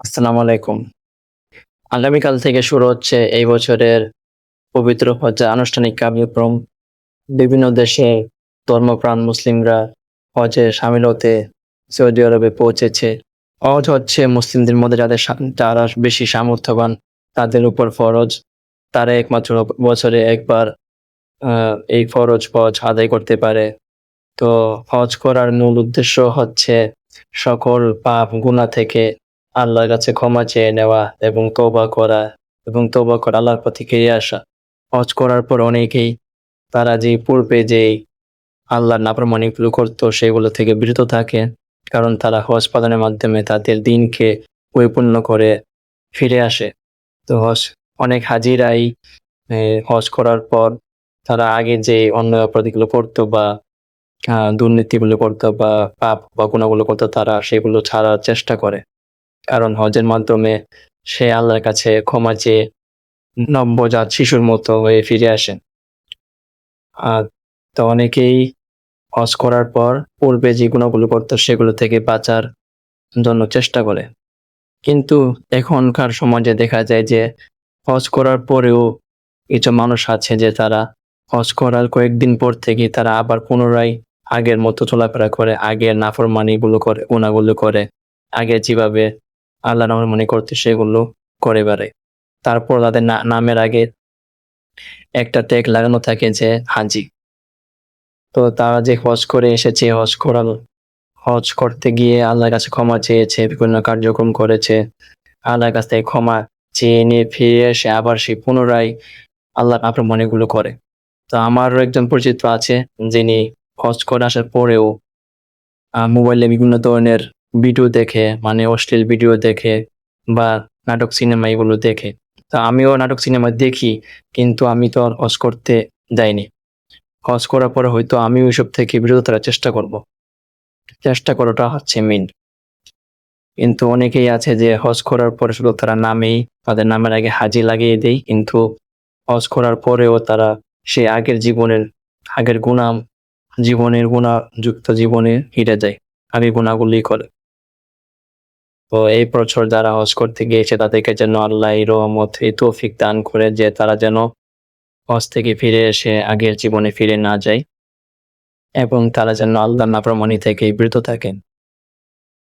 আসসালামু আলাইকুম। আগামীকাল থেকে শুরু হচ্ছে এই বছরের পবিত্র হজ্জের আনুষ্ঠানিক কার্যক্রম। বিভিন্ন দেশে ধর্মপ্রাণ মুসলিমরা হজে শামিল হতে সৌদি আরবে পৌঁছেছে। হজ হচ্ছে মুসলিমদের মধ্যে যারা বেশি সামর্থ্যবান তাদের উপর ফরজ। তারা একমাত্র বছরে একবার এই ফরজ হজ আদায় করতে পারে। তো হজ করার মূল উদ্দেশ্য হচ্ছে সকল পাপ গুনাহ থেকে আল্লাহর কাছে ক্ষমা চেয়ে নেওয়া এবং তওবা করে আল্লাহর পথে ফিরে আসা। হজ করার পর অনেকেই তারা যে পূর্বে যেই আল্লাহর নাফরমানিগুলো করতো সেগুলো থেকে বিরত থাকে। কারণ তারা হজ পালনের মাধ্যমে তাদের দিনকে পরিপূর্ণ করে ফিরে আসে। তো অনেক হাজিরাই হজ করার পর তারা আগে যে অন্যায় অপরাধগুলো করতো বা দুর্নীতিগুলো করতো বা পাপ বা গুনাহগুলো করতো তারা সেগুলো ছাড়ার চেষ্টা করে। কারণ হজের মাধ্যমে সে আল্লাহর কাছে ক্ষমা চেয়ে নবজাত শিশুর মতো হয়ে ফিরে আসে। আর তো অনেকেই হজ করার পর পূর্বে যে গুনাহগুলো করতো সেগুলো থেকে বাঁচার জন্য চেষ্টা করে। কিন্তু এখনকার সমাজে দেখা যায় যে হজ করার পরেও কিছু মানুষ আছে যে তারা হজ করার কয়েকদিন পর থেকেই তারা আবার পুনরায় আগের মতো চলাফেরা করে, আগের নাফরমানিগুলো করে, গুনাহগুলো করে। আগে যেভাবে আল্লাহর নাফরমানি করতো সেগুলো করে বেড়ায়। তারপর তাদের নামের আগে একটা ট্যাগ লাগানো থাকে যে হাজি। তো তারা যে হজ করে এসেছে, হজ করতে গিয়ে আল্লাহর কাছে ক্ষমা চেয়েছে, বিভিন্ন কার্যক্রম করেছে। আল্লাহর কাছ থেকে ক্ষমা চেয়ে নিয়ে ফিরে এসে আবার সে পুনরায় আল্লাহর নাফরমানিগুলো করে। তো আমারও একজন পরিচিত আছে যিনি হজ করে আসার পরেও মোবাইলে বিভিন্ন ধরনের ভিডিও দেখে, মানে অশ্লীল ভিডিও দেখে বা নাটক সিনেমা এগুলো দেখে। তো আমিও নাটক সিনেমা দেখি, কিন্তু আমি তো আর হজ করতে যাইনি। হজ করার পরে হয়তো আমিও এসব থেকে বিরত থাকার চেষ্টা করব। চেষ্টা করাটা হচ্ছে মেইন। কিন্তু অনেকেই আছে যে হজ করার পরে শুধু তারা তাদের নামের আগে হাজি লাগিয়ে দেয়, কিন্তু হজ করার পরেও তারা সেই আগের গুনাহযুক্ত জীবনে ফিরে যায়। আগের গুনাহগুলোই করে। তো এই বছর যারা হজ করতে গিয়েছে তাদেরকে যেন আল্লাহ এই রহমত, এই তৌফিক দান করে যে তারা যেন হজ থেকে ফিরে এসে আগের জীবনে ফিরে না যায় এবং তারা যেন আল্লাহর নাফরমানি থেকে বিরত থাকেন।